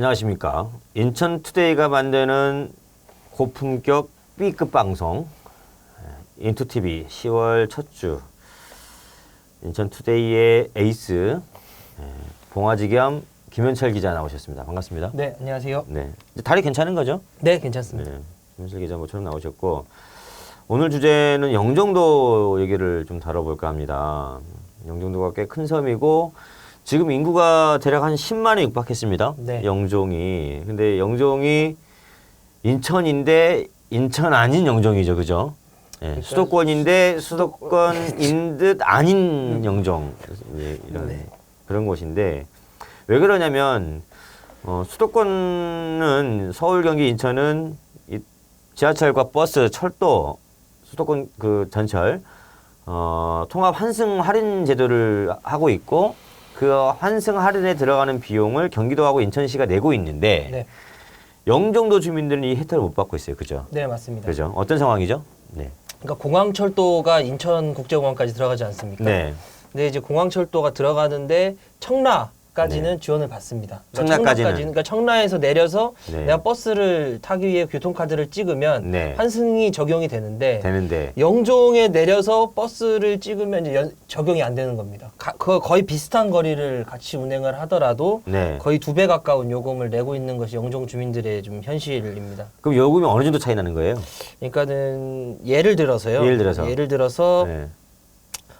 안녕하십니까. 인천투데이가 만드는 고품격 B급 방송 인투TV 10월 첫 주 인천투데이의 에이스 봉화지 겸 김현철 기자 나오셨습니다. 반갑습니다. 네, 안녕하세요. 네, 이제 다리 괜찮은 거죠? 네, 괜찮습니다. 네, 김현철 기자 모처럼 나오셨고 오늘 주제는 영종도 얘기를 좀 다뤄볼까 합니다. 영종도가 꽤 큰 섬이고 지금 인구가 대략 한 10만에 육박했습니다. 네. 영종이. 근데 영종이 인천인데 인천 아닌 영종이죠. 그죠? 네. 그러니까 수도권인데 수도권인 듯 아닌 영종. 이런 네. 그런 곳인데 왜 그러냐면 수도권은 서울, 경기, 인천은 이 지하철과 버스, 철도, 수도권 그 전철 통합 환승 할인 제도를 하고 있고 그 환승 할인에 들어가는 비용을 경기도하고 인천시가 내고 있는데 네, 영종도 주민들은 이 혜택을 못 받고 있어요. 그죠? 네, 맞습니다. 그죠? 어떤 상황이죠? 네. 그러니까 공항철도가 인천국제공항까지 들어가지 않습니까? 네. 근데 이제 공항철도가 들어가는데 청라까지는 지원을 받습니다. 그러니까 청라까지는? 그러니까 청라에서 내려서 네. 내가 버스를 타기 위해 교통카드를 찍으면 네. 환승이 적용이 되는데 영종에 내려서 버스를 찍으면 이제 적용이 안 되는 겁니다. 거의 비슷한 거리를 같이 운행을 하더라도 네. 거의 2배 가까운 요금을 내고 있는 것이 영종 주민들의 좀 현실입니다. 그럼 요금이 어느 정도 차이 나는 거예요? 그러니까는 예를 들어서요. 예를 들어서 네.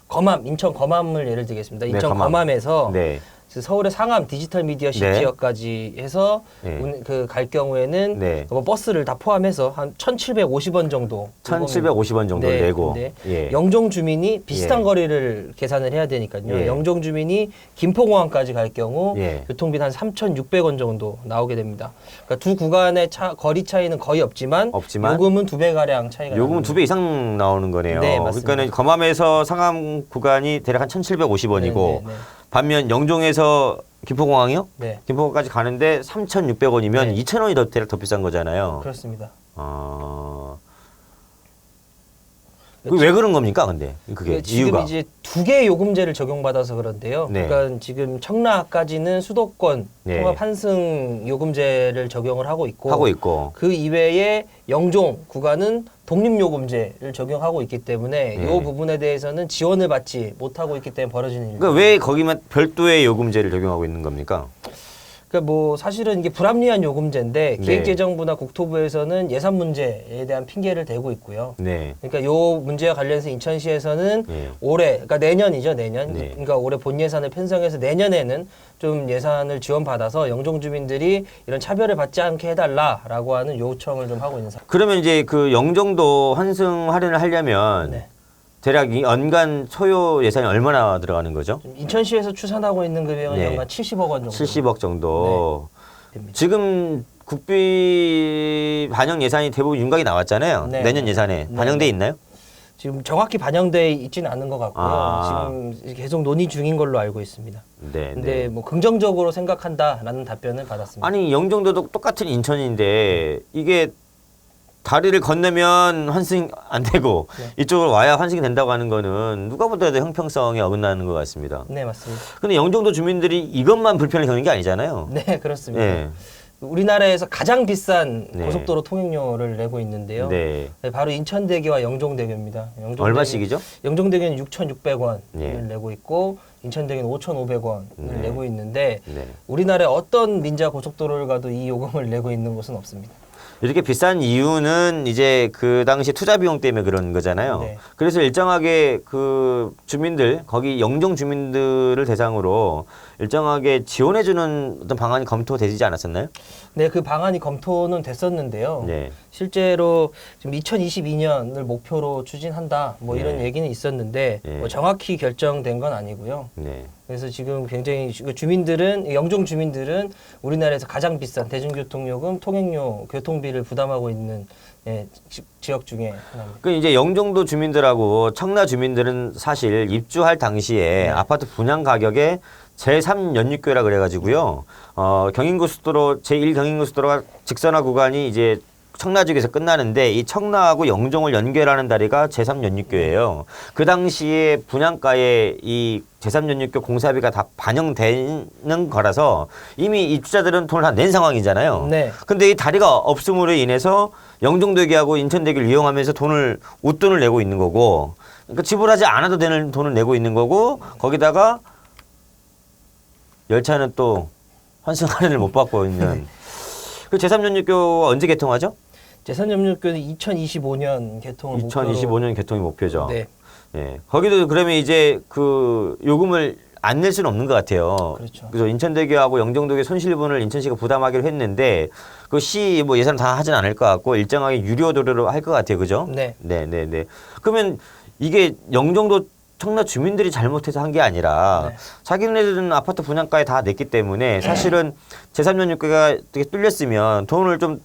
검암, 인천 검암을 예를 들겠습니다. 인천 검암. 검암에서 네. 서울의 상암 디지털 미디어 시티역까지 해서 네. 갈 경우에는 네. 버스를 다 포함해서 한 1,750원 정도 1,750원 정도 네, 내고 근데 예. 영종 주민이 비슷한 예. 거리를 계산을 해야 되니까요. 예. 영종 주민이 김포공항까지 갈 경우 예. 교통비는 한 3,600원 정도 나오게 됩니다. 그러니까 두 구간의 거리 차이는 거의 없지만 요금은 2배 가량 차이가 요금은 납니다. 2배 이상 나오는 거네요. 네, 맞습니다. 그러니까 검암에서 상암 구간이 대략 한 1,750원이고 네, 네, 네. 반면 영종에서 김포공항이요? 네. 김포공항까지 가는데 3,600원이면 네. 2,000원이 대략 더 비싼 거잖아요. 그렇습니다. 왜 그런 겁니까, 근데? 그게 지금 이유가. 이제 두 개의 요금제를 적용받아서 그런데요. 네. 그러니까 지금 청라까지는 수도권 네. 통합 환승 요금제를 적용을 하고 있고 그 이외에 영종 구간은 독립요금제를 적용하고 있기 때문에 네. 이 부분에 대해서는 지원을 받지 못하고 있기 때문에 벌어지는 일입니다. 그러니까 왜 거기만 별도의 요금제를 적용하고 있는 겁니까? 그러니까 뭐 사실은 이게 불합리한 요금제인데 네. 기획재정부나 국토부에서는 예산 문제에 대한 핑계를 대고 있고요. 네. 그러니까 요 문제와 관련해서 인천시에서는 네. 올해, 그러니까 내년이죠, 내년. 네. 그러니까 올해 본 예산을 편성해서 내년에는 좀 예산을 지원받아서 영종 주민들이 이런 차별을 받지 않게 해달라라고 하는 요청을 좀 하고 있는 상황. 그러면 이제 그 영종도 환승 할인을 하려면 네. 대략 이 연간 소요 예산이 얼마나 들어가는 거죠? 인천시에서 추산하고 있는 금액은 네. 연간 70억 원 정도. 70억 정도. 됩니다. 지금 국비 반영 예산이 대부분 윤곽이 나왔잖아요. 네. 내년 예산에 네. 반영돼 있나요? 지금 정확히 반영돼 있지는 않은 것 같고요. 지금 계속 논의 중인 걸로 알고 있습니다. 네. 근데 뭐 긍정적으로 생각한다라는 답변을 받았습니다. 아니 영종도도 똑같은 인천인데 이게 다리를 건너면 환승 안 되고 이쪽으로 와야 환승이 된다고 하는 거는 누가 보더라도 형평성에 어긋나는 것 같습니다. 네, 맞습니다. 근데 영종도 주민들이 이것만 불편을 겪는 게 아니잖아요. 네, 그렇습니다. 네. 우리나라에서 가장 비싼 네. 고속도로 통행료를 내고 있는데요. 네. 바로 인천대교와 영종대교입니다. 얼마씩이죠? 영종대교는 6,600원을 네. 내고 있고 인천대교는 5,500원을 네. 내고 있는데 네. 우리나라의 어떤 민자 고속도로를 가도 이 요금을 내고 있는 곳은 없습니다. 이렇게 비싼 이유는 이제 그 당시 투자 비용 때문에 그런 거잖아요. 네. 그래서 일정하게 그 주민들, 거기 영종 주민들을 대상으로 일정하게 지원해주는 어떤 방안이 검토되지 않았었나요? 네, 그 방안이 검토는 됐었는데요. 네. 실제로 지금 2022년을 목표로 추진한다, 뭐 이런 네. 얘기는 있었는데 네. 뭐 정확히 결정된 건 아니고요. 네. 그래서 지금 굉장히 주민들은 영종 주민들은 우리나라에서 가장 비싼 대중교통요금, 통행료, 교통비를 부담하고 있는 지역 중에 하나입니다. 그 이제 영종도 주민들하고 청라 주민들은 사실 입주할 당시에 네. 아파트 분양 가격에 제3연립교라 그래가지고요. 경인고속도로 제1 경인고속도로가 직선화 구간이 이제 청라 지역에서 끝나는데 이 청라하고 영종을 연결하는 다리가 제3연육교예요. 그 당시에 분양가에 이 제3연육교 공사비가 다 반영되는 거라서 이미 입주자들은 돈을 다 낸 상황이잖아요. 네. 근데 이 다리가 없음으로 인해서 영종대교하고 인천대교를 이용하면서 웃돈을 내고 있는 거고, 그러니까 지불하지 않아도 되는 돈을 내고 있는 거고, 거기다가 열차는 또 환승 할인을 못 받고 있는. 그 제3연육교 언제 개통하죠? 제3연육교는 2025년 개통을 2025년 개통이 목표죠. 네. 예. 거기도 그러면 이제 그 요금을 안 낼 수는 없는 것 같아요. 그렇죠. 그래서 인천대교하고 영종도교 손실분을 인천시가 부담하기로 했는데 그 시 뭐 예산 다 하진 않을 것 같고 일정하게 유료 도로로 할 것 같아요. 그죠? 네. 네. 그러면 이게 영종도 청라 주민들이 잘못해서 한 게 아니라 네. 자기네들은 아파트 분양가에 다 냈기 때문에 사실은 제3연육교가 되게 뚫렸으면 돈을 좀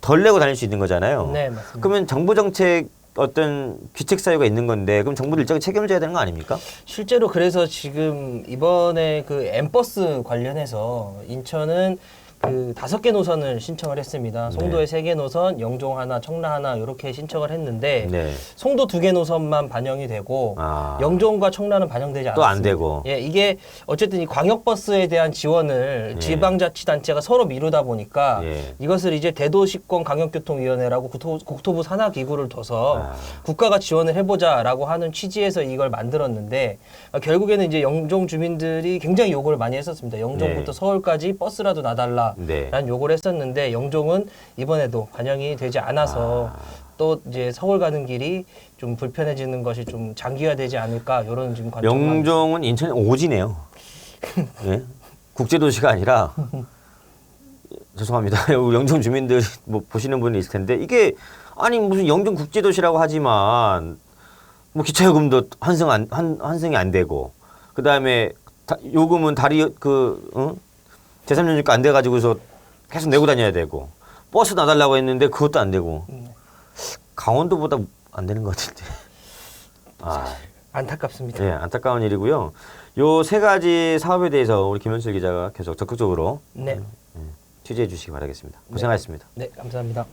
덜 내고 다닐 수 있는 거잖아요. 네, 맞습니다. 그러면 정부 정책 어떤 귀책 사유가 있는 건데 그럼 정부도 일정히 책임을 져야 되는 거 아닙니까? 실제로 그래서 지금 이번에 그 엠버스 관련해서 인천은 그 5개 노선을 신청을 했습니다. 송도에 3개 노선, 영종 하나, 청라 하나 이렇게 신청을 했는데 네. 송도 2개 노선만 반영이 되고 아. 영종과 청라는 반영되지 않았습니다. 또 안 되고. 예, 이게 어쨌든 이 광역버스에 대한 지원을 예. 지방자치단체가 서로 미루다 보니까 예. 이것을 이제 대도시권 강역교통위원회라고 국토부 산하기구를 둬서 아. 국가가 지원을 해보자라고 하는 취지에서 이걸 만들었는데 결국에는 이제 영종 주민들이 굉장히 요구를 많이 했었습니다. 영종부터 네. 서울까지 버스라도 놔달라. 네. 라는 요구를 했었는데 영종은 이번에도 반영이 되지 않아서 또 이제 서울 가는 길이 좀 불편해지는 것이 좀 장기화되지 않을까 이런 지금 관점이 영종은 인천의 오지네요. 예? 국제도시가 아니라 죄송합니다. 영종 주민들 뭐 보시는 분이 있을 텐데 이게 아니 무슨 영종 국제도시라고 하지만 뭐 기차요금도 환승이 안 되고 그 다음에 요금은 다리 제3연육가 안 돼가지고서 계속 내고 다녀야 되고 버스 놔달라고 했는데 그것도 안 되고 강원도보다 안 되는 것 같은데. 안타깝습니다. 네, 안타까운 일이고요. 요 3가지 사업에 대해서 우리 김현철 기자가 계속 적극적으로 네. 취재해 주시기 바라겠습니다. 고생하셨습니다. 네, 감사합니다.